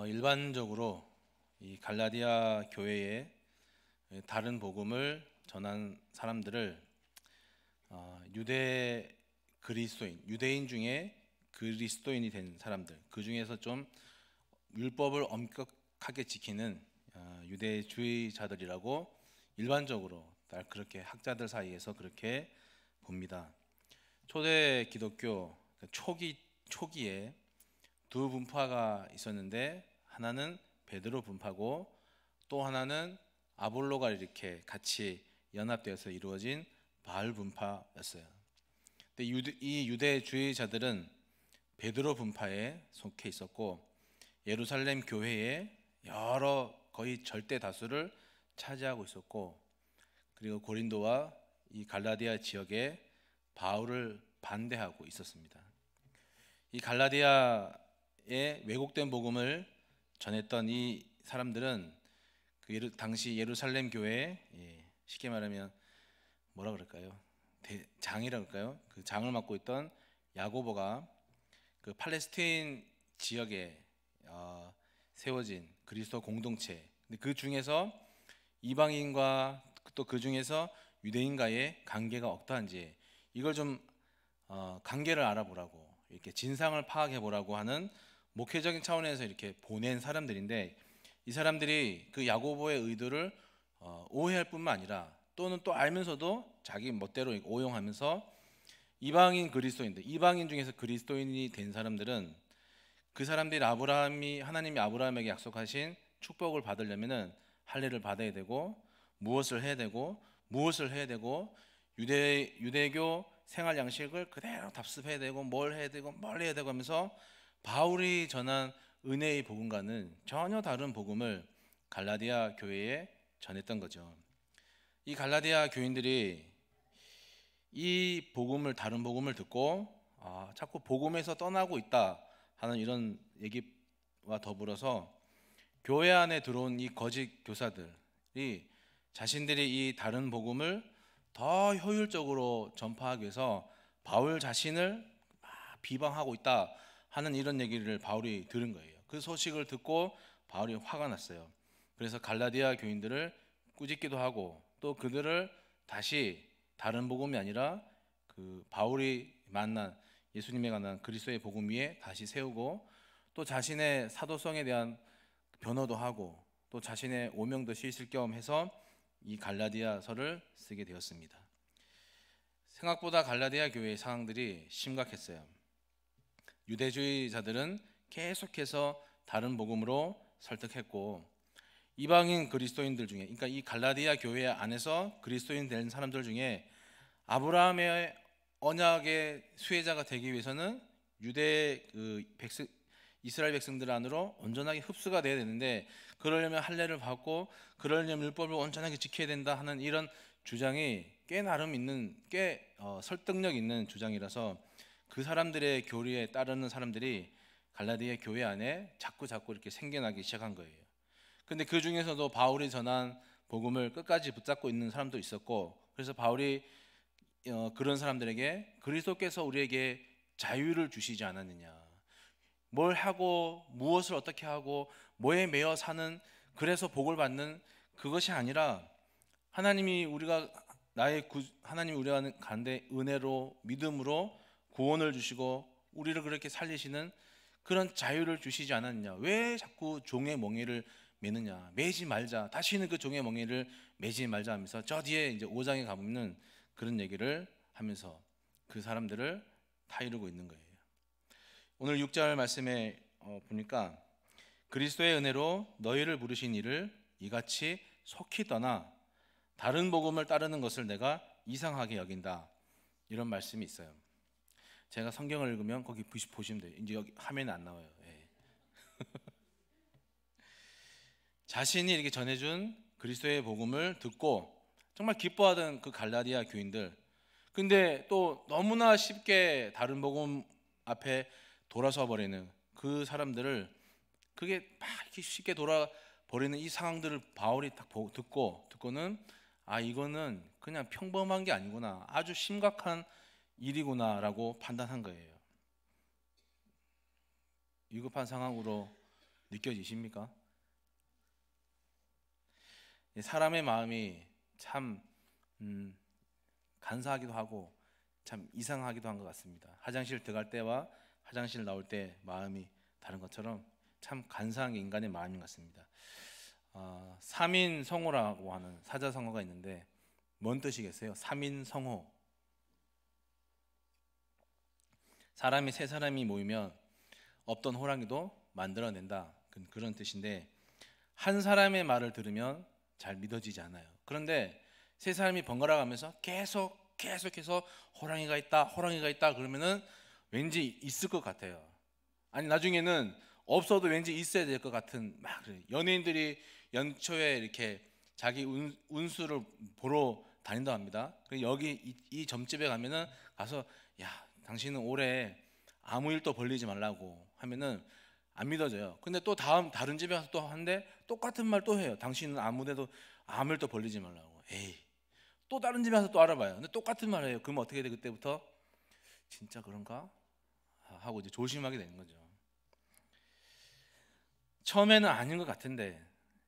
일반적으로 이 갈라디아 교회에 다른 복음을 전한 사람들을 유대 그리스도인, 유대인 중에 그리스도인이 된 사람들, 그 중에서 좀 율법을 엄격하게 지키는 유대주의자들이라고 일반적으로 그렇게 학자들 사이에서 그렇게 봅니다. 초대 기독교 초기에 두 분파가 있었는데, 하나는 베드로 분파고 또 하나는 아볼로가 이렇게 같이 연합되어서 이루어진 바알 분파였어요. 근데 이 유대주의자들은 베드로 분파에 속해 있었고, 예루살렘 교회의 거의 절대 다수를 차지하고 있었고, 그리고 고린도와 이 갈라디아 지역에 바울을 반대하고 있었습니다. 이 갈라디아의 왜곡된 복음을 전했던 이 사람들은 당시 예루살렘 교회, 쉽게 말하면 뭐라 그럴까요? 장이라 그럴까요? 그 장을 맡고 있던 야고보가 그 팔레스타인 지역에 세워진 그리스도 공동체, 그 중에서 이방인과 또 그 중에서 유대인과의 관계가 어떠한지 이걸 좀 관계를 알아보라고, 이렇게 진상을 파악해 보라고 하는 목회적인 차원에서 이렇게 보낸 사람들인데, 이 사람들이 그 야고보의 의도를 오해할 뿐만 아니라 또는 또 알면서도 자기 멋대로 오용하면서 이방인 중에서 그리스도인이 된 사람들은, 그 사람들이 하나님이 아브라함에게 약속하신 축복을 받으려면은 할례를 받아야 되고, 무엇을 해야 되고 유대교 생활 양식을 그대로 답습해야 되고, 뭘 해야 되고 하면서 바울이 전한 은혜의 복음과는 전혀 다른 복음을 갈라디아 교회에 전했던 거죠. 이 갈라디아 교인들이 이 다른 복음을 듣고 자꾸 복음에서 떠나고 있다 하는 이런 얘기와 더불어서, 교회 안에 들어온 이 거짓 교사들이 자신들이 이 다른 복음을 더 효율적으로 전파하기 위해서 바울 자신을 비방하고 있다 하는 이런 얘기를 바울이 들은 거예요. 그 소식을 듣고 바울이 화가 났어요. 그래서 갈라디아 교인들을 꾸짖기도 하고, 또 그들을 다시 다른 복음이 아니라 그 바울이 만난 예수님에 관한 그리스도의 복음 위에 다시 세우고, 또 자신의 사도성에 대한 변호도 하고, 또 자신의 오명도 씻을 겸 해서 이 갈라디아서를 쓰게 되었습니다. 생각보다 갈라디아 교회의 상황들이 심각했어요. 유대주의자들은 계속해서 다른 복음으로 설득했고, 이방인 그리스도인들 중에, 그러니까 이 갈라디아 교회 안에서 그리스도인 된 사람들 중에 아브라함의 언약의 수혜자가 되기 위해서는 이스라엘 백성들 안으로 온전하게 흡수가 돼야 되는데, 그러려면 할례를 받고 그러려면 율법을 온전하게 지켜야 된다 하는 이런 주장이 꽤 설득력 있는 주장이라서, 그 사람들의 교리에 따르는 사람들이 갈라디아 교회 안에 자꾸 이렇게 생겨나기 시작한 거예요. 근데 그 중에서도 바울이 전한 복음을 끝까지 붙잡고 있는 사람도 있었고, 그래서 바울이 그런 사람들에게 그리스도께서 우리에게 자유를 주시지 않았느냐, 뭘 하고 무엇을 어떻게 하고 뭐에 매여 사는, 그래서 복을 받는 그것이 아니라 하나님이 우리가 가운데 은혜로 믿음으로 구원을 주시고 우리를 그렇게 살리시는 그런 자유를 주시지 않았느냐, 왜 자꾸 종의 멍에를 매느냐, 매지 말자, 다시는 그 종의 멍에를 매지 말자 하면서 저 뒤에 이제 5장에 가보면 그런 얘기를 하면서 그 사람들을 타이르고 있는 거예요. 오늘 6절 말씀에 보니까, 그리스도의 은혜로 너희를 부르신 이를 이같이 속히 떠나 다른 복음을 따르는 것을 내가 이상하게 여긴다, 이런 말씀이 있어요. 제가 성경을 읽으면 거기 보시면 돼요. 이제 여기 화면에 안 나와요. 자신이 이렇게 전해준 그리스도의 복음을 듣고 정말 기뻐하던 그 갈라디아 교인들, 근데 또 너무나 쉽게 다른 복음 앞에 돌아서 버리는 그 사람들을, 그게 막 이렇게 쉽게 돌아버리는 이 상황들을 바울이 딱 듣고는 이거는 그냥 평범한 게 아니구나, 아주 심각한 일이구나라고 판단한 거예요. 위급한 상황으로 느껴지십니까? 사람의 마음이 참 간사하기도 하고 참 이상하기도 한 것 같습니다. 화장실 들어갈 때와 화장실 나올 때 마음이 다른 것처럼 참 간사한 게 인간의 마음인 것 같습니다. 삼인성호라고 하는 사자성어가 있는데 뭔 뜻이겠어요? 삼인성호. 사람이 세 사람이 모이면 없던 호랑이도 만들어낸다, 그런 뜻인데 한 사람의 말을 들으면 잘 믿어지지 않아요. 그런데 세 사람이 번갈아 가면서 계속해서 호랑이가 있다 그러면은 왠지 있을 것 같아요. 아니 나중에는 없어도 왠지 있어야 될 것 같은 막 그래요. 연예인들이 연초에 이렇게 자기 운수를 보러 다닌다고 합니다. 여기 이 점집에 가면은 가서 야 당신은 올해 아무 일도 벌리지 말라고 하면은 안 믿어져요. 근데 또 다른 집에 가서 또 하는데 똑같은 말 또 해요. 당신은 아무데도 아무 일도 벌리지 말라고. 에이, 또 다른 집에 가서 또 알아봐요. 근데 똑같은 말 해요. 그럼 어떻게 돼? 그때부터 진짜 그런가 하고 이제 조심하게 되는 거죠. 처음에는 아닌 것 같은데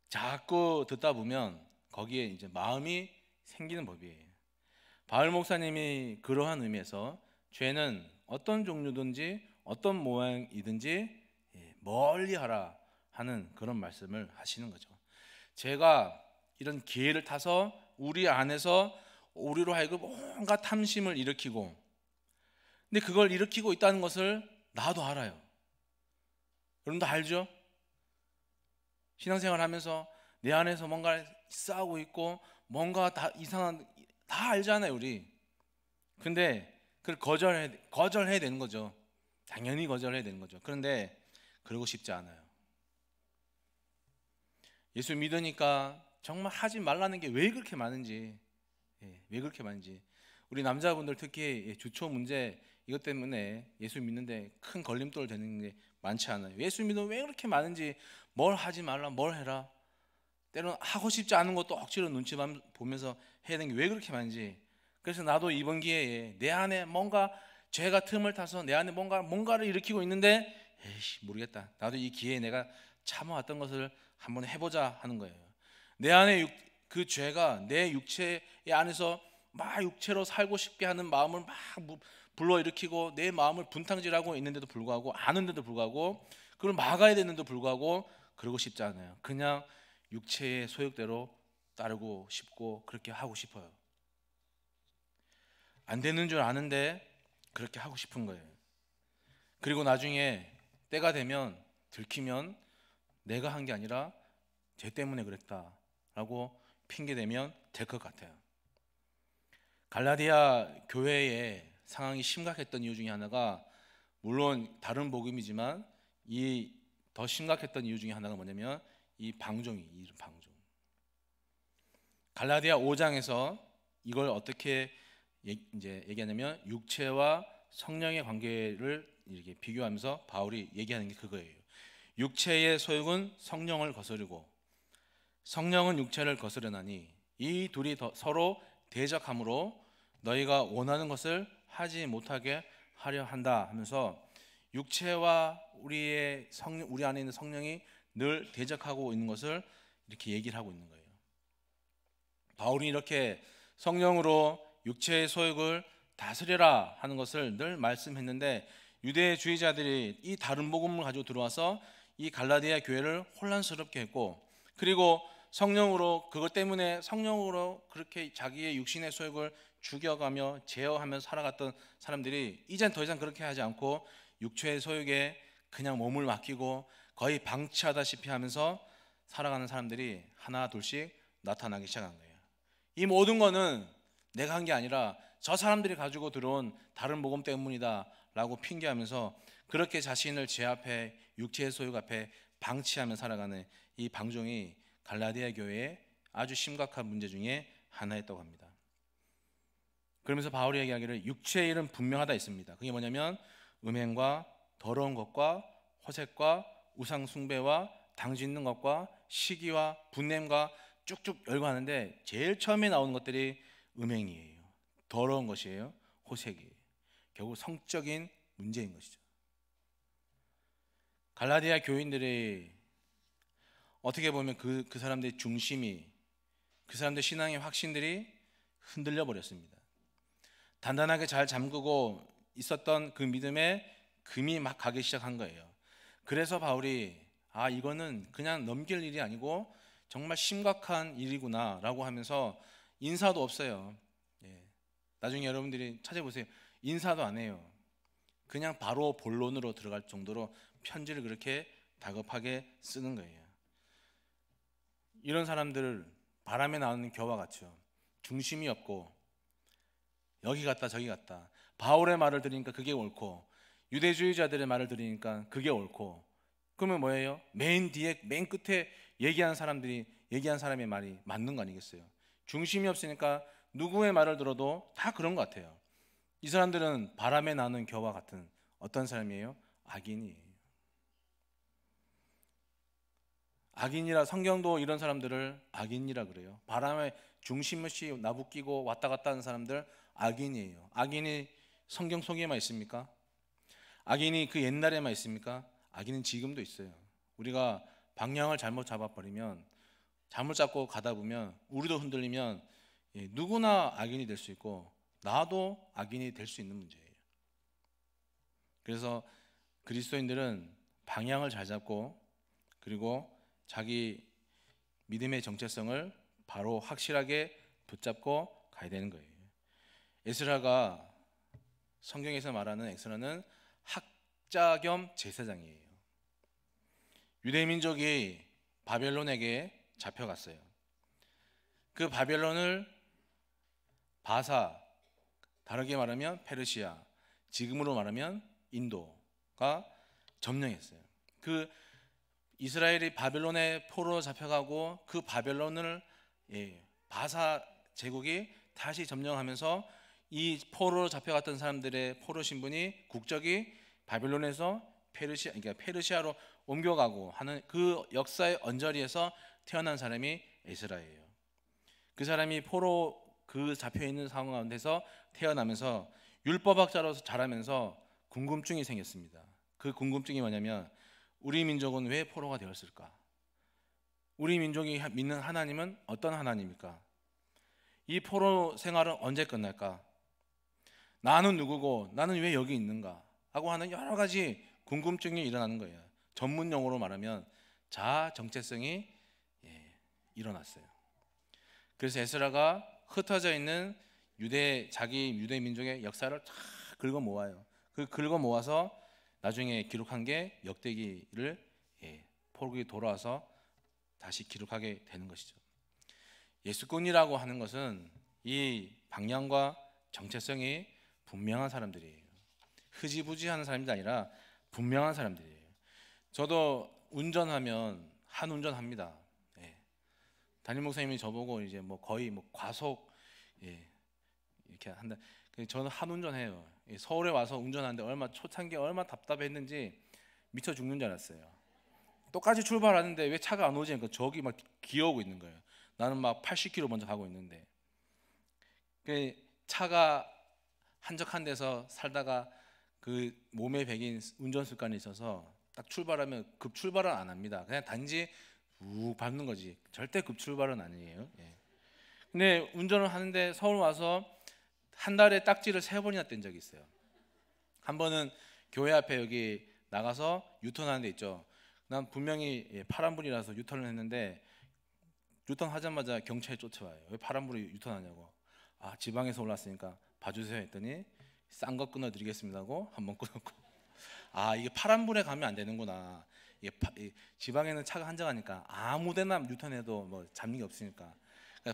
자꾸 듣다 보면 거기에 이제 마음이 생기는 법이에요. 바울 목사님이 그러한 의미에서 죄는 어떤 종류든지 어떤 모양이든지 멀리하라 하는 그런 말씀을 하시는 거죠. 제가 이런 기회를 타서 우리 안에서 우리로 하여금 온갖 탐심을 일으키고, 근데 그걸 일으키고 있다는 것을 나도 알아요. 여러분도 알죠? 신앙생활 하면서 내 안에서 뭔가 싸우고 있고 뭔가 다 이상한, 다 알잖아요 우리. 근데 그걸 거절해야 되는 거죠. 당연히 거절해야 되는 거죠. 그런데 그러고 싶지 않아요. 예수 믿으니까 정말 하지 말라는 게 왜 그렇게 많은지, 왜 그렇게 많은지. 우리 남자분들 특히 주초 문제 이것 때문에 예수 믿는데 큰 걸림돌 되는 게 많지 않아요. 예수 믿으면 왜 그렇게 많은지, 뭘 하지 말라, 뭘 해라. 때로는 하고 싶지 않은 것도 억지로 눈치 보면서 해야 되는 게 왜 그렇게 많은지. 그래서 나도 이번 기회에 내 안에 뭔가 죄가 틈을 타서 내 안에 뭔가를 일으키고 있는데 에이씨 모르겠다. 나도 이 기회에 내가 참아왔던 것을 한번 해보자 하는 거예요. 내 안에 그 죄가 내 육체 안에서 막 육체로 살고 싶게 하는 마음을 막 불러일으키고 내 마음을 분탕질하고 있는데도 불구하고, 아는데도 불구하고, 그걸 막아야 되는데도 불구하고 그러고 싶지 않아요. 그냥 육체의 소욕대로 따르고 싶고 그렇게 하고 싶어요. 안 되는 줄 아는데 그렇게 하고 싶은 거예요. 그리고 나중에 때가 되면 들키면 내가 한 게 아니라 쟤 때문에 그랬다라고 핑계대면 될 것 같아요. 갈라디아 교회의 상황이 심각했던 이유 중에 하나가, 물론 다른 복음이지만 이 더 심각했던 이유 중에 하나가 뭐냐면 이 방종. 갈라디아 5장에서 이걸 어떻게 이제 얘기하냐면 육체와 성령의 관계를 이렇게 비교하면서 바울이 얘기하는 게 그거예요. 육체의 소욕은 성령을 거스르고 성령은 육체를 거스르나니 이 둘이 서로 대적함으로 너희가 원하는 것을 하지 못하게 하려 한다 하면서 육체와 우리 안에 있는 성령이 늘 대적하고 있는 것을 이렇게 얘기를 하고 있는 거예요. 바울이 이렇게 성령으로 육체의 소욕을 다스려라 하는 것을 늘 말씀했는데, 유대주의자들이 이 다른 복음을 가지고 들어와서 이 갈라디아 교회를 혼란스럽게 했고, 그리고 성령으로, 그것 때문에 성령으로 그렇게 자기의 육신의 소욕을 죽여가며 제어하며 살아갔던 사람들이 이젠 더 이상 그렇게 하지 않고 육체의 소욕에 그냥 몸을 맡기고 거의 방치하다시피 하면서 살아가는 사람들이 하나 둘씩 나타나기 시작한 거예요. 이 모든 거는 내가 한 게 아니라 저 사람들이 가지고 들어온 다른 복음 때문이다 라고 핑계하면서 그렇게 자신을 죄 앞에, 육체의 소욕 앞에 방치하며 살아가는 이 방종이 갈라디아 교회의 아주 심각한 문제 중에 하나였다고 합니다. 그러면서 바울이 얘기하기를 육체의 일은 분명하다 했습니다. 그게 뭐냐면 음행과 더러운 것과 호색과 우상 숭배와 당짓는 것과 시기와 분냄과 쭉쭉 열거하는데 제일 처음에 나오는 것들이 음행이에요. 더러운 것이에요. 호색이에요. 결국 성적인 문제인 것이죠. 갈라디아 교인들이 어떻게 보면 그 사람들의 중심이, 그 사람들의 신앙의 확신들이 흔들려 버렸습니다. 단단하게 잘 잠그고 있었던 그 믿음에 금이 막 가기 시작한 거예요. 그래서 바울이 이거는 그냥 넘길 일이 아니고 정말 심각한 일이구나 라고 하면서 인사도 없어요. 나중에 여러분들이 찾아보세요. 인사도 안 해요. 그냥 바로 본론으로 들어갈 정도로 편지를 그렇게 다급하게 쓰는 거예요. 이런 사람들을 바람에 나오는 겨와 같죠. 중심이 없고 여기 갔다 저기 갔다. 바울의 말을 들으니까 그게 옳고, 유대주의자들의 말을 들으니까 그게 옳고. 그러면 뭐예요? 맨 뒤에 맨 끝에 얘기한 사람의 말이 맞는 거 아니겠어요? 중심이 없으니까 누구의 말을 들어도 다 그런 것 같아요. 이 사람들은 바람에 나는 겨와 같은 어떤 사람이에요? 악인이에요. 악인이라, 성경도 이런 사람들을 악인이라 그래요. 바람에 중심 없이 나부끼고 왔다 갔다 하는 사람들 악인이에요. 악인이 성경 속에만 있습니까? 악인이 그 옛날에만 있습니까? 악인은 지금도 있어요. 우리가 방향을 잘못 잡아버리면, 잘못 잡고 가다 보면, 우리도 흔들리면 누구나 악인이 될 수 있고 나도 악인이 될 수 있는 문제예요. 그래서 그리스도인들은 방향을 잘 잡고, 그리고 자기 믿음의 정체성을 바로 확실하게 붙잡고 가야 되는 거예요. 에스라가, 성경에서 말하는 에스라는 학자 겸 제사장이에요. 유대민족이 바벨론에게 잡혀갔어요. 그 바벨론을 바사, 다르게 말하면 페르시아, 지금으로 말하면 인도가 점령했어요. 그 이스라엘이 바벨론에 포로로 잡혀가고 그 바벨론을 바사 제국이 다시 점령하면서 이 포로로 잡혀갔던 사람들의 포로 신분이, 국적이 바벨론에서 그러니까 페르시아로 옮겨가고 하는 그 역사의 언저리에서 태어난 사람이 에스라예요. 그 사람이 포로 그 잡혀 있는 상황 가운데서 태어나면서 율법학자로 자라면서 궁금증이 생겼습니다. 그 궁금증이 뭐냐면, 우리 민족은 왜 포로가 되었을까? 우리 민족이 믿는 하나님은 어떤 하나님입니까? 이 포로 생활은 언제 끝날까? 나는 누구고 나는 왜 여기 있는가? 하고 하는 여러 가지 궁금증이 일어나는 거예요. 전문 용어로 말하면 자아 정체성이 일어났어요. 그래서 에스라가 흩어져 있는 자기 유대 민족의 역사를 다 긁어 모아요. 그 긁어 모아서 나중에 기록한 게 역대기를 포로기 돌아와서 다시 기록하게 되는 것이죠. 예수꾼이라고 하는 것은 이 방향과 정체성이 분명한 사람들이에요. 흐지부지하는 사람이 아니라 분명한 사람들이에요. 저도 운전하면 한 운전합니다. 담임 목사님이 저보고 이제 뭐 거의 뭐 과속 이렇게 한다. 저는 한 운전해요. 서울에 와서 운전하는데 초창기에 얼마 답답했는지 미쳐 죽는 줄 알았어요. 똑같이 출발하는데 왜 차가 안 오지? 그러니까 저기 막 기어오고 있는 거예요. 나는 막 80km 먼저 가고 있는데, 차가 한적한 데서 살다가 그 몸에 배긴 운전 습관이 있어서 딱 출발하면 급 출발은 안 합니다. 그냥 단지 욱 밟는 거지. 절대 급 출발은 아니에요. 근데 운전을 하는데 서울 와서 한 달에 딱지를 3번이나 뗀 적이 있어요. 한 번은 교회 앞에 여기 나가서 유턴하는 데 있죠. 난 분명히 파란불이라서 유턴을 했는데, 유턴하자마자 경찰이 쫓아와요. 왜 파란불이 유턴하냐고. 지방에서 올랐으니까 봐주세요 했더니 싼 거 끊어드리겠습니다 하고 한번 끊었고, 이게 파란불에 가면 안 되는구나. 지방에는 차가 한정하니까 아무데나 유턴해도 뭐 잡는 게 없으니까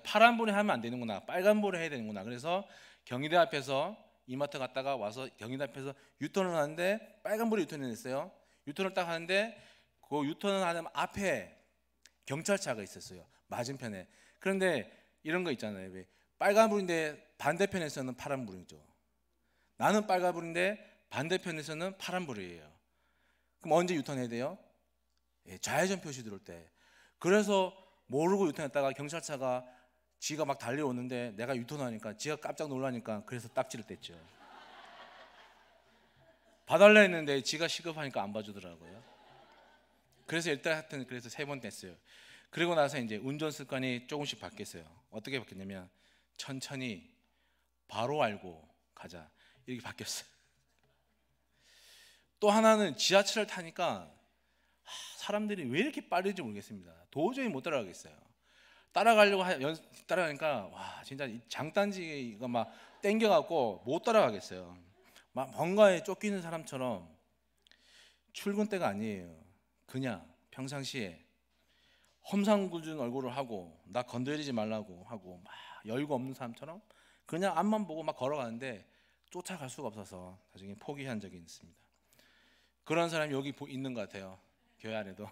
파란불에 하면 안 되는구나, 빨간불에 해야 되는구나. 그래서 경희대 앞에서 이마트 갔다가 와서 경희대 앞에서 유턴을 하는데 빨간불에 유턴을 했어요. 유턴을 딱 하는데 그 유턴을 하는 앞에 경찰차가 있었어요, 맞은편에. 그런데 이런 거 있잖아요. 왜 빨간불인데 반대편에서는 파란불이죠. 나는 빨간불인데 반대편에서는 파란불이에요. 그럼 언제 유턴해야 돼요? 좌회전 표시 들어올 때. 그래서 모르고 유턴했다가 경찰차가 지가 막 달려오는데 내가 유턴하니까 지가 깜짝 놀라니까 그래서 딱지를 뗐죠. 봐달라 했는데 지가 시급하니까 안 봐주더라고요. 그래서 일단 하여튼 그래서 3번 뗐어요. 그리고 나서 이제 운전 습관이 조금씩 바뀌었어요. 어떻게 바뀌었냐면 천천히 바로 알고 가자 이렇게 바뀌었어요. 또 하나는 지하철을 타니까 사람들이 왜 이렇게 빠른지 모르겠습니다. 도저히 못 따라가겠어요. 따라가니까 와 진짜 이 장단지가 막 땡겨갖고 못 따라가겠어요. 막 뭔가에 쫓기는 사람처럼 출근 때가 아니에요. 그냥 평상시에 험상궂은 얼굴을 하고 나 건드리지 말라고 하고 막 여유가 없는 사람처럼 그냥 앞만 보고 막 걸어가는데 쫓아갈 수가 없어서 나중에 포기한 적이 있습니다. 그런 사람이 여기 있는 것 같아요. 교회 안에도.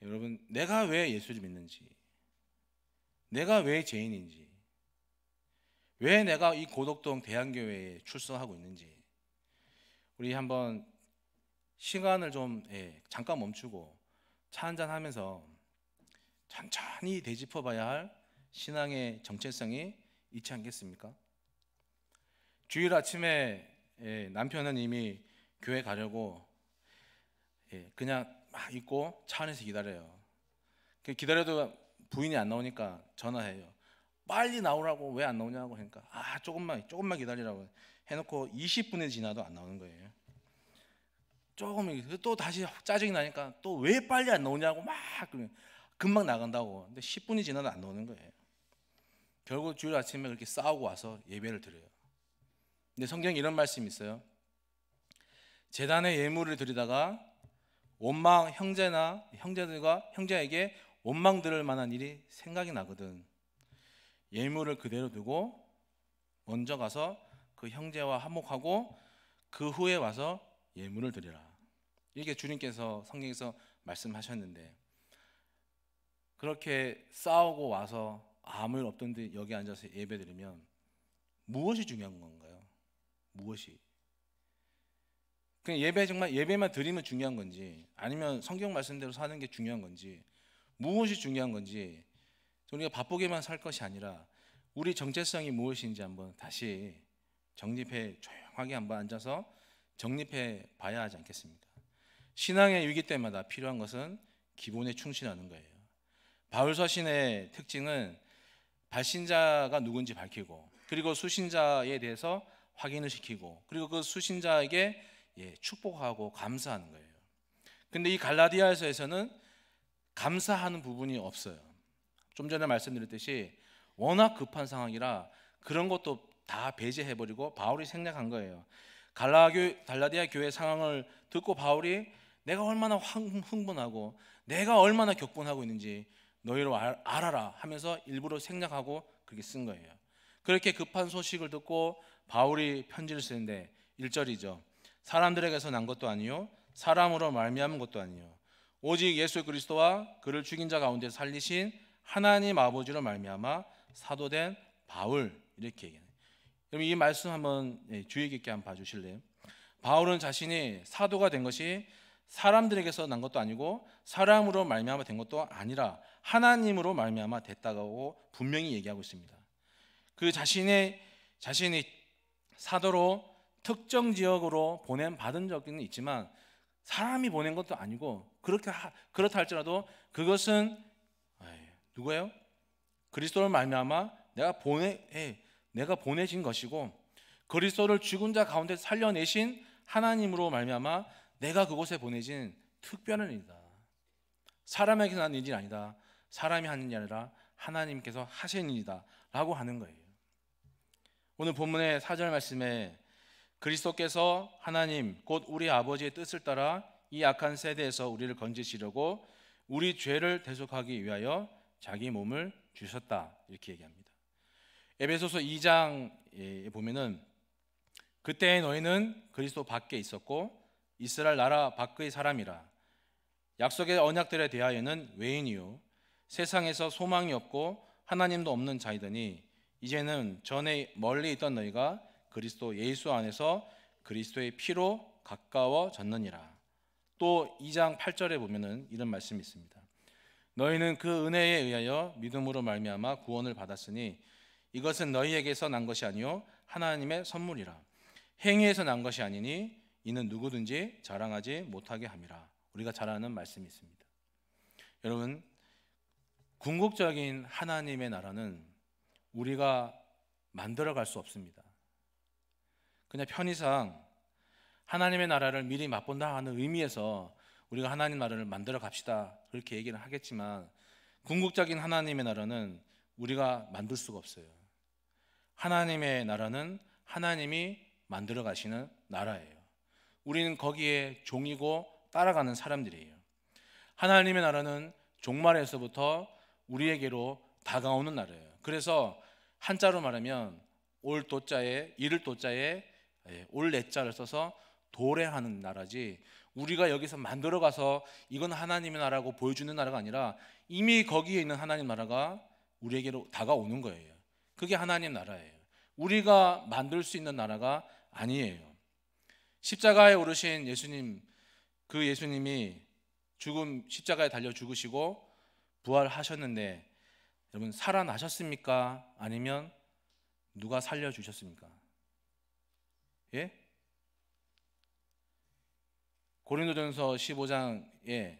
여러분, 내가 왜 예수를 믿는지, 내가 왜 죄인인지, 왜 내가 이 고덕동 대한교회에 출석하고 있는지 우리 한번 시간을 좀 잠깐 멈추고 차 한잔 하면서 천천히 되짚어 봐야 할 신앙의 정체성이 있지 않겠습니까? 주일 아침에 남편은 이미 교회 가려고 그냥 막 있고 차 안에서 기다려요. 기다려도 부인이 안 나오니까 전화해요. 빨리 나오라고 왜 안 나오냐고 하니까 조금만 기다리라고 해놓고 20분이 지나도 안 나오는 거예요. 조금 또 다시 짜증이 나니까 또 왜 빨리 안 나오냐고 막 금방 나간다고. 근데 10분이 지나도 안 나오는 거예요. 결국 주일 아침에 그렇게 싸우고 와서 예배를 드려요. 근데 성경에 이런 말씀이 있어요. 제단에 예물을 드리다가 형제들과 형제에게 원망 들을 만한 일이 생각이 나거든. 예물을 그대로 두고 먼저 가서 그 형제와 화목하고 그 후에 와서 예물을 드리라. 이렇게 주님께서 성경에서 말씀하셨는데 그렇게 싸우고 와서 아무 일 없던데 여기 앉아서 예배드리면 무엇이 중요한 건가요? 무엇이? 그냥 정말 예배만 드리면 중요한 건지 아니면 성경 말씀대로 사는 게 중요한 건지 무엇이 중요한 건지 우리가 바쁘게만 살 것이 아니라 우리 정체성이 무엇인지 한번 다시 정립해 조용하게 한번 앉아서 정립해 봐야 하지 않겠습니까? 신앙의 위기 때마다 필요한 것은 기본에 충실하는 거예요. 바울 서신의 특징은 발신자가 누군지 밝히고 그리고 수신자에 대해서 확인을 시키고 그리고 그 수신자에게 축복하고 감사하는 거예요. 근데 이 갈라디아서에서는 감사하는 부분이 없어요. 좀 전에 말씀드렸듯이 워낙 급한 상황이라 그런 것도 다 배제해버리고 바울이 생략한 거예요. 갈라디아 교회 상황을 듣고 바울이 내가 얼마나 흥분하고 내가 얼마나 격분하고 있는지 너희로 알아라 하면서 일부러 생략하고 그렇게 쓴 거예요. 그렇게 급한 소식을 듣고 바울이 편지를 쓰는데 1절이죠. 사람들에게서 난 것도 아니요 사람으로 말미암은 것도 아니요 오직 예수 그리스도와 그를 죽인 자 가운데 살리신 하나님 아버지로 말미암아 사도된 바울 이렇게 얘기해요. 여러분 이 말씀 한번 주의 깊게 한번 봐주실래요? 바울은 자신이 사도가 된 것이 사람들에게서 난 것도 아니고 사람으로 말미암아 된 것도 아니라 하나님으로 말미암아 됐다고 분명히 얘기하고 있습니다. 그 자신이 사도로 특정 지역으로 받은 적은 있지만 사람이 보낸 것도 아니고 그렇다 할지라도 그것은 누구예요? 그리스도를 말미암아 내가 보내신 것이고 그리스도를 죽은 자 가운데 살려내신 하나님으로 말미암아 내가 그곳에 보내진 특별한 일이다. 사람에게서 난 일이 아니다. 사람이 하는 일이 아니라 하나님께서 하신 일이다 라고 하는 거예요. 오늘 본문의 4절 말씀에 그리스도께서 하나님 곧 우리 아버지의 뜻을 따라 이 악한 세대에서 우리를 건지시려고 우리 죄를 대속하기 위하여 자기 몸을 주셨다 이렇게 얘기합니다. 에베소서 2장에 보면은 그때 너희는 그리스도 밖에 있었고 이스라엘 나라 밖의 사람이라 약속의 언약들에 대하여는 외인이요 세상에서 소망이 없고 하나님도 없는 자이더니 이제는 전에 멀리 있던 너희가 그리스도 예수 안에서 그리스도의 피로 가까워졌느니라. 또 2장 8절에 보면은 이런 말씀이 있습니다. 너희는 그 은혜에 의하여 믿음으로 말미암아 구원을 받았으니 이것은 너희에게서 난 것이 아니요 하나님의 선물이라. 행위에서 난 것이 아니니 이는 누구든지 자랑하지 못하게 함이라. 우리가 잘 아는 말씀이 있습니다. 여러분, 궁극적인 하나님의 나라는 우리가 만들어갈 수 없습니다. 그냥 편의상 하나님의 나라를 미리 맛본다 하는 의미에서 우리가 하나님 나라를 만들어 갑시다 그렇게 얘기를 하겠지만, 궁극적인 하나님의 나라는 우리가 만들 수가 없어요. 하나님의 나라는 하나님이 만들어 가시는 나라예요. 우리는 거기에 종이고 따라가는 사람들이에요. 하나님의 나라는 종말에서부터 우리에게로 다가오는 나라예요. 그래서 한자로 말하면 올 도자에 이를 도자에 올 내자를 써서 도래하는 나라지, 우리가 여기서 만들어 가서 이건 하나님의 나라고 보여주는 나라가 아니라 이미 거기에 있는 하나님 나라가 우리에게로 다가오는 거예요. 그게 하나님 나라예요. 우리가 만들 수 있는 나라가 아니에요. 십자가에 오르신 예수님, 그 예수님이 십자가에 달려 죽으시고 부활하셨는데, 여러분 살아나셨습니까? 아니면 누가 살려주셨습니까? 예? 고린도전서 15장에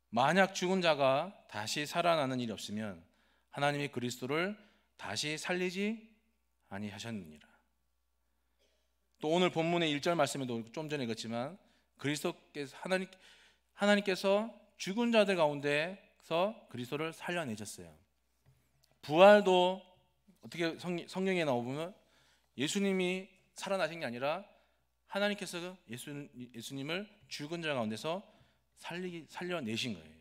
만약 죽은 자가 다시 살아나는 일이 없으면 하나님이 그리스도를 다시 살리지 아니하셨느니라. 또 오늘 본문의 1절 말씀에도 좀 전에 읽었지만, 그리스도께서 하나님께서 죽은 자들 가운데서 그리스도를 살려내셨어요. 부활도 어떻게 성경에 나오면 예수님이 살아나신 게 아니라 하나님께서 예수님을 죽은 자 가운데서 살려내신 거예요.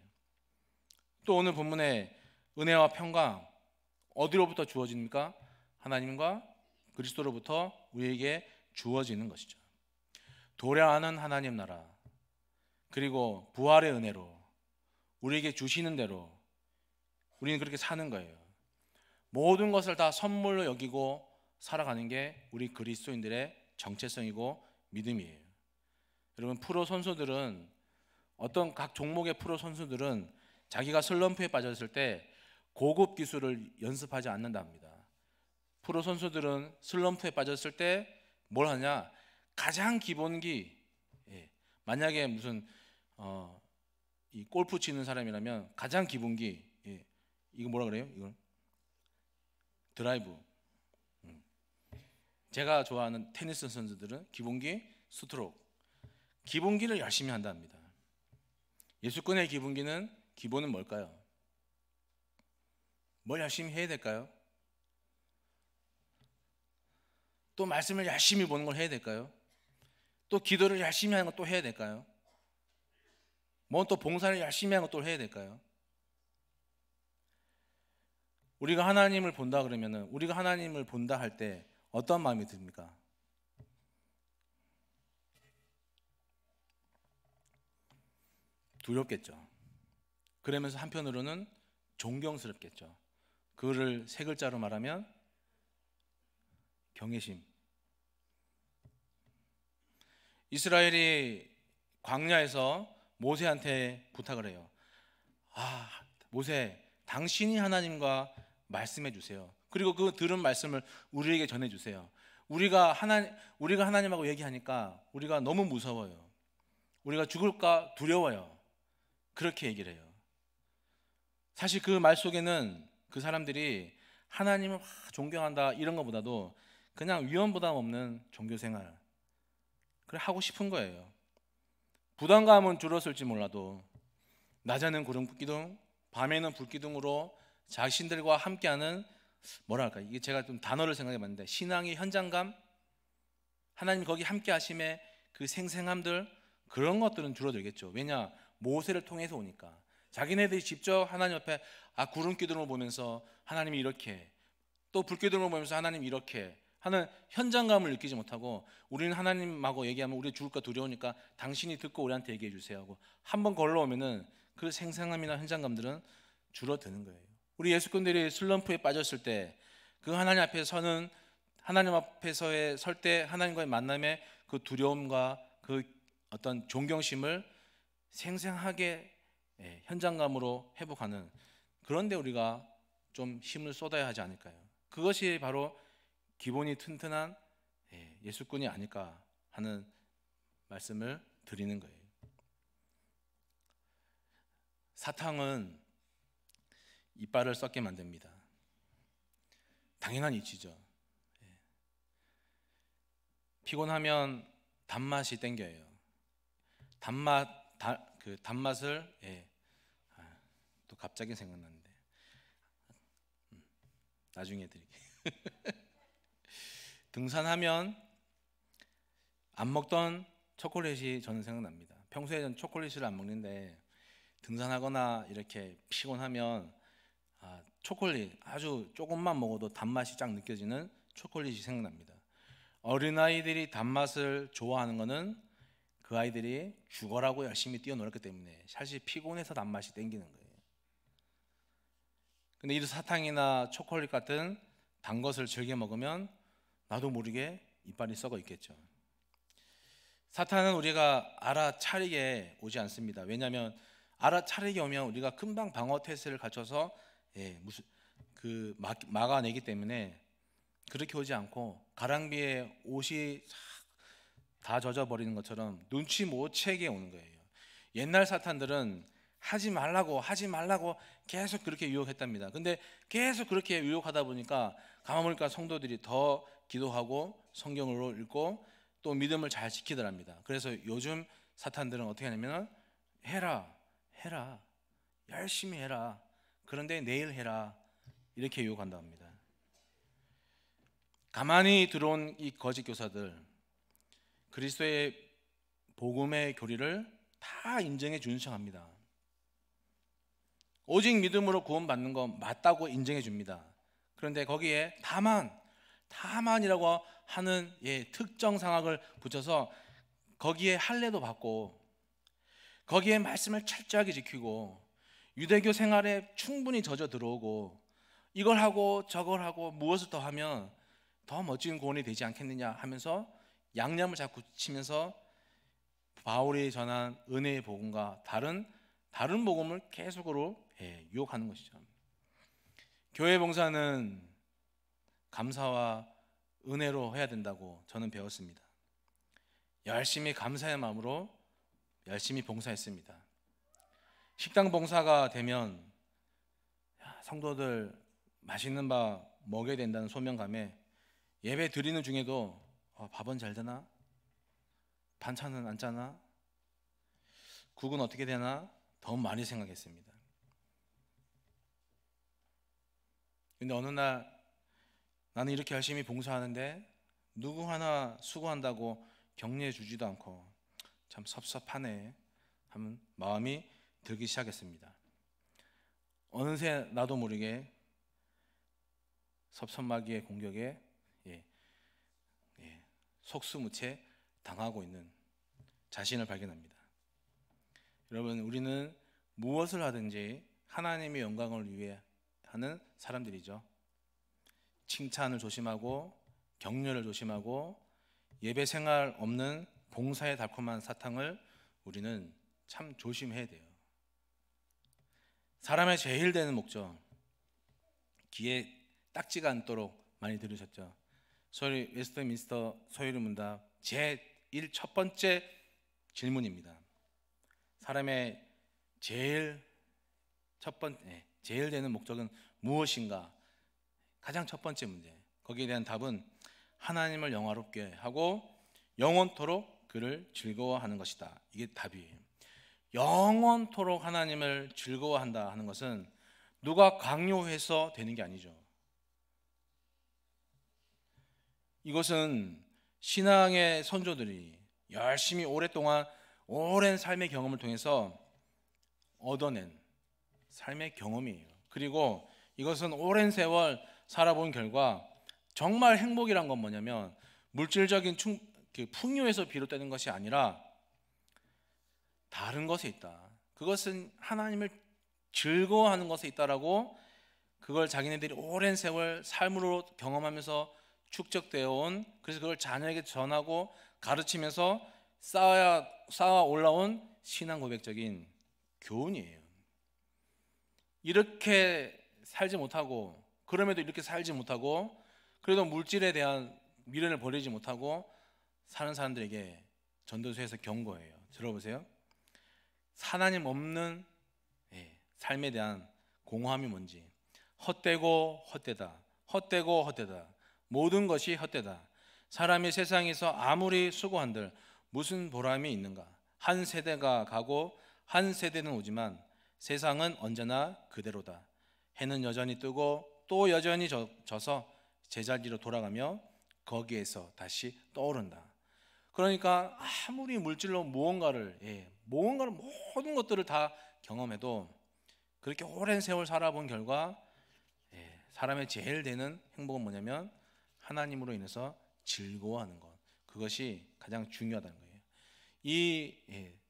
또 오늘 본문에 은혜와 평강 어디로부터 주어집니까? 하나님과 그리스도로부터 우리에게 주어지는 것이죠. 도래하는 하나님 나라, 그리고 부활의 은혜로 우리에게 주시는 대로 우리는 그렇게 사는 거예요. 모든 것을 다 선물로 여기고 살아가는 게 우리 그리스도인들의 정체성이고 믿음이에요. 여러분, 프로 선수들은, 어떤 각 종목의 프로 선수들은 자기가 슬럼프에 빠졌을 때 고급 기술을 연습하지 않는답니다. 프로 선수들은 슬럼프에 빠졌을 때 뭘 하냐? 가장 기본기, 만약에 무슨 이 골프 치는 사람이라면 가장 기본기, 이거 뭐라 그래요? 이건 드라이브. 제가 좋아하는 테니스 선수들은 기본기, 스트로크, 기본기를 열심히 한답니다. 예수권의 기본은 뭘까요? 뭘 열심히 해야 될까요? 또 말씀을 열심히 보는 걸 해야 될까요? 또 기도를 열심히 하는 걸 또 해야 될까요? 뭐 또 봉사를 열심히 하는 걸 또 해야 될까요? 우리가 하나님을 본다 그러면은, 우리가 하나님을 본다 할 때 어떤 마음이 듭니까? 두렵겠죠. 그러면서 한편으로는 존경스럽겠죠. 그거를 세 글자로 말하면 경외심. 이스라엘이 광야에서 모세한테 부탁을 해요. 모세, 당신이 하나님과 말씀해 주세요. 그리고 그 들은 말씀을 우리에게 전해 주세요. 우리가 하나님하고 얘기하니까 우리가 너무 무서워요. 우리가 죽을까 두려워요. 그렇게 얘기를 해요. 사실 그 말 속에는 그 사람들이 하나님을 존경한다 이런 것보다도 그냥 위험 부담 없는 종교 생활, 그래 하고 싶은 거예요. 부담감은 줄었을지 몰라도 낮에는 구름기둥, 밤에는 불기둥으로 자신들과 함께하는, 뭐랄까, 이게 제가 좀 단어를 생각해봤는데 신앙의 현장감, 하나님 거기 함께 하심의 그 생생함들, 그런 것들은 줄어들겠죠. 왜냐? 모세를 통해서 오니까. 자기네들이 직접 하나님 앞에 구름기둥을 보면서 하나님이 이렇게, 또 불기둥을 보면서 하나님이 이렇게 하는 현장감을 느끼지 못하고, 우리는 하나님하고 얘기하면 우리 죽을까 두려우니까 당신이 듣고 우리한테 얘기해 주세요 하고 한번 걸러오면은 그 생생함이나 현장감들은 줄어드는 거예요. 우리 예수꾼들이 슬럼프에 빠졌을 때 그 하나님 앞에 서는, 하나님 앞에서의 설 때 하나님과의 만남의 그 두려움과 그 어떤 존경심을 생생하게 현장감으로 회복하는, 그런데 우리가 좀 힘을 쏟아야 하지 않을까요? 그것이 바로 기본이 튼튼한 예수꾼이 아닐까 하는 말씀을 드리는 거예요. 사탕은 이빨을 썩게 만듭니다. 당연한 이치죠. 피곤하면 단맛이 땡겨요. 단맛을 또 갑자기 생각났는데 나중에 드릴게요. 등산하면 안 먹던 초콜릿이 저는 생각납니다. 평소에 는 초콜릿을 안 먹는데 등산하거나 이렇게 피곤하면 초콜릿 아주 조금만 먹어도 단맛이 쫙 느껴지는 초콜릿이 생각납니다. 어린아이들이 단맛을 좋아하는 것은 그 아이들이 죽어라고 열심히 뛰어놀았기 때문에 사실 피곤해서 단맛이 땡기는 거예요. 근데 이 사탕이나 초콜릿 같은 단 것을 즐겨 먹으면 나도 모르게 이빨이 썩어 있겠죠. 사탄은 우리가 알아차리게 오지 않습니다. 왜냐하면 알아차리게 오면 우리가 금방 방어 태세를 갖춰서 막아내기 때문에 그렇게 오지 않고 가랑비에 옷이 다 젖어버리는 것처럼 눈치 못 채게 오는 거예요. 옛날 사탄들은 하지 말라고 계속 그렇게 유혹했답니다. 근데 계속 그렇게 유혹하다 보니까 가만 보니까 성도들이 더 기도하고 성경을 읽고 또 믿음을 잘 지키더랍니다. 그래서 요즘 사탄들은 어떻게 하냐면 해라 열심히 해라, 그런데 내일 해라, 이렇게 유혹한다고 합니다. 가만히 들어온 이 거짓 교사들, 그리스도의 복음의 교리를 다 인정해 주는 척합니다. 오직 믿음으로 구원받는 거 맞다고 인정해 줍니다. 그런데 거기에 다만이라고 하는 특정 상황을 붙여서 거기에 할례도 받고 거기에 말씀을 철저하게 지키고 유대교 생활에 충분히 젖어 들어오고 이걸 하고 저걸 하고 무엇을 더 하면 더 멋진 구원이 되지 않겠느냐 하면서 양념을 자꾸 치면서 바울이 전한 은혜의 복음과 다른 복음을 계속으로 유혹하는 것이죠. 교회 봉사는 감사와 은혜로 해야 된다고 저는 배웠습니다. 열심히 감사의 마음으로 열심히 봉사했습니다. 식당 봉사가 되면 성도들 맛있는 밥 먹여야 된다는 소명감에 예배 드리는 중에도 밥은 잘 되나? 반찬은 안 짜나? 국은 어떻게 되나? 더 많이 생각했습니다. 근데 어느 날 나는 이렇게 열심히 봉사하는데 누구 하나 수고한다고 격려해 주지도 않고 참 섭섭하네 하는 마음이 들기 시작했습니다. 어느새 나도 모르게 섭섭마귀의 공격에 속수무책 당하고 있는 자신을 발견합니다. 여러분, 우리는 무엇을 하든지 하나님의 영광을 위해 하는 사람들이죠. 칭찬을 조심하고 격려를 조심하고 예배 생활 없는 봉사의 달콤한 사탕을 우리는 참 조심해야 돼요. 사람의 제일 되는 목적, 귀에 딱지가 않도록 많이 들으셨죠? 웨스트민스터 소요리 문답 제1 첫 번째 질문입니다. 사람의 제일 되는 목적은 무엇인가? 가장 첫 번째 문제. 거기에 대한 답은 하나님을 영화롭게 하고 영원토록 그를 즐거워하는 것이다. 이게 답이에요. 영원토록 하나님을 즐거워한다 하는 것은 누가 강요해서 되는 게 아니죠. 이것은 신앙의 선조들이 열심히 오랫동안 오랜 삶의 경험을 통해서 얻어낸 삶의 경험이에요. 그리고 이것은 오랜 세월 살아본 결과 정말 행복이란 건 뭐냐면 물질적인 풍요에서 비롯되는 것이 아니라 다른 것에 있다. 그것은 하나님을 즐거워하는 것에 있다라고 그걸 자기네들이 오랜 세월 삶으로 경험하면서 축적되어 온, 그래서 그걸 자녀에게 전하고 가르치면서 쌓아 올라온 신앙 고백적인 교훈이에요. 이렇게 살지 못하고, 그럼에도 이렇게 살지 못하고, 그래도 물질에 대한 미련을 버리지 못하고 사는 사람들에게 전도서에서 경고해요. 들어보세요. 하나님 없는 삶에 대한 공허함이 뭔지. 헛되고 헛되다. 헛되고 헛되다. 모든 것이 헛되다. 사람이 세상에서 아무리 수고한들 무슨 보람이 있는가. 한 세대가 가고 한 세대는 오지만 세상은 언제나 그대로다. 해는 여전히 뜨고 또 여전히 져서 제자리로 돌아가며 거기에서 다시 떠오른다. 그러니까 아무리 물질로 무언가를 모든 것들을 다 경험해도 그렇게 오랜 세월 살아본 결과 사람의 제일 되는 행복은 뭐냐면 하나님으로 인해서 즐거워하는 것. 그것이 가장 중요하다는 거예요.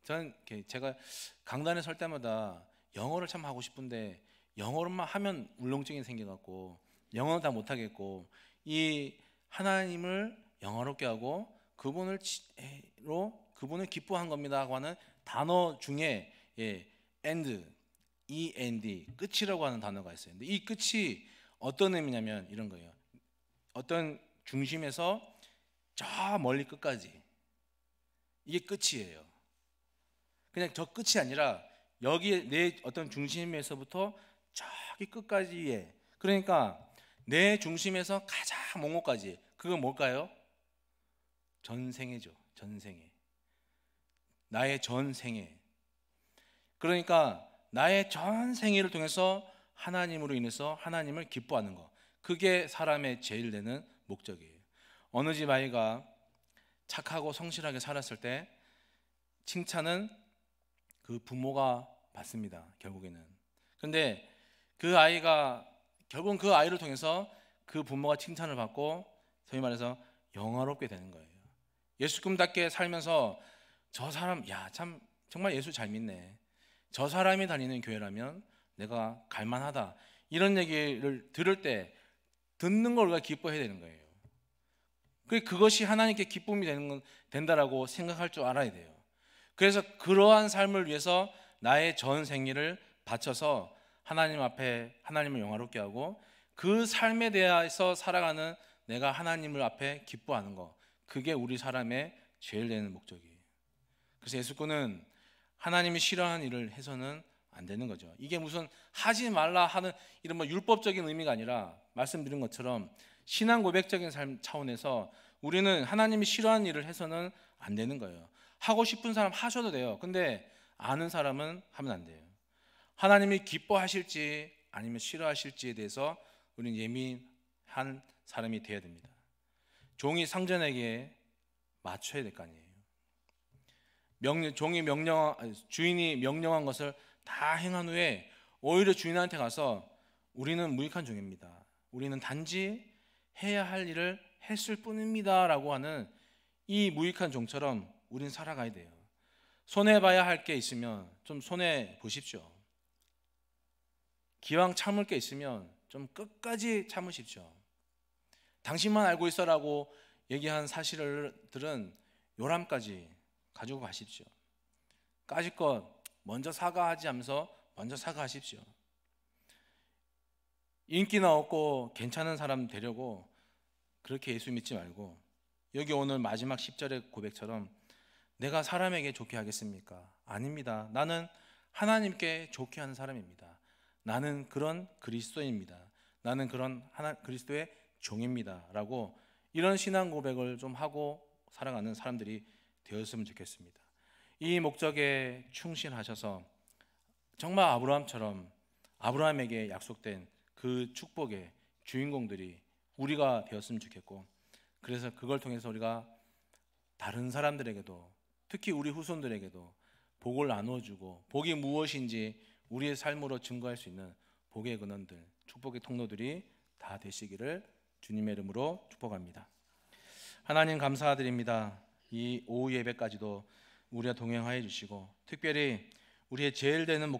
저는 제가 강단에 설 때마다 영어를 참 하고 싶은데 영어로만 하면 울렁증이 생겨갖고 영어는 다 못하겠고, 이 하나님을 영화롭게 하고 그분을 기뻐한 겁니다 하고 하는 단어 중에 end, end, 끝이라고 하는 단어가 있어요. 근데 이 끝이 어떤 의미냐면 이런 거예요. 어떤 중심에서 저 멀리 끝까지, 이게 끝이에요. 그냥 저 끝이 아니라 여기에 내 어떤 중심에서부터 저기 끝까지에, 그러니까 내 중심에서 가장 먼 곳까지, 그건 뭘까요? 전생애죠. 전생애. 나의 전생애. 그러니까 나의 전생애를 통해서 하나님으로 인해서 하나님을 기뻐하는 것, 그게 사람의 제일 되는 목적이에요. 어느 집 아이가 착하고 성실하게 살았을 때 칭찬은 그 부모가 받습니다, 결국에는. 그런데 그 아이가 결국은 그 아이를 통해서 그 부모가 칭찬을 받고 소위 말해서 영화롭게 되는 거예요. 예수님답게 살면서 저 사람, 참 정말 예수 잘 믿네, 저 사람이 다니는 교회라면 내가 갈만하다, 이런 얘기를 들을 때 듣는 걸 우리가 기뻐해야 되는 거예요. 그것이 하나님께 기쁨이 된다라고 생각할 줄 알아야 돼요. 그래서 그러한 삶을 위해서 나의 전 생애를 바쳐서 하나님 앞에 하나님을 영화롭게 하고 그 삶에 대해서 살아가는 내가 하나님을 앞에 기뻐하는 것, 그게 우리 사람의 제일 되는 목적이에요. 그래서 예수님은 하나님이 싫어하는 일을 해서는 안 되는 거죠. 이게 무슨 하지 말라 하는 이런 율법적인 의미가 아니라 말씀드린 것처럼 신앙 고백적인 삶 차원에서 우리는 하나님이 싫어하는 일을 해서는 안 되는 거예요. 하고 싶은 사람 하셔도 돼요. 근데 아는 사람은 하면 안 돼요. 하나님이 기뻐하실지 아니면 싫어하실지에 대해서 우리는 예민한 사람이 되어야 됩니다. 종이 상전에게 맞춰야 될 거 아니에요. 주인이 명령한 것을 다 행한 후에 오히려 주인한테 가서 우리는 무익한 종입니다, 우리는 단지 해야 할 일을 했을 뿐입니다 라고 하는 이 무익한 종처럼 우리는 살아가야 돼요. 손해봐야 할 게 있으면 좀 손해 보십시오. 기왕 참을 게 있으면 좀 끝까지 참으십시오. 당신만 알고 있어라고 얘기한 사실들은 요람까지 가지고 가십시오. 까짓것 먼저 사과하지 하면서 먼저 사과하십시오. 인기나 얻고 괜찮은 사람 되려고 그렇게 예수 믿지 말고, 여기 오늘 마지막 10절의 고백처럼 내가 사람에게 좋게 하겠습니까? 아닙니다. 나는 하나님께 좋게 하는 사람입니다. 나는 그런 그리스도입니다. 나는 그런 그리스도의 종입니다 라고, 이런 신앙 고백을 좀 하고 살아가는 사람들이 되었으면 좋겠습니다. 이 목적에 충실하셔서 정말 아브라함처럼 아브라함에게 약속된 그 축복의 주인공들이 우리가 되었으면 좋겠고, 그래서 그걸 통해서 우리가 다른 사람들에게도, 특히 우리 후손들에게도 복을 나누어주고 복이 무엇인지 우리의 삶으로 증거할 수 있는 복의 근원들, 축복의 통로들이 다 되시기를 주님의 이름으로 축복합니다. 하나님 감사드립니다. 이 오후 예배까지도 우리와 동행하여 주시고, 특별히 우리의 제일 되는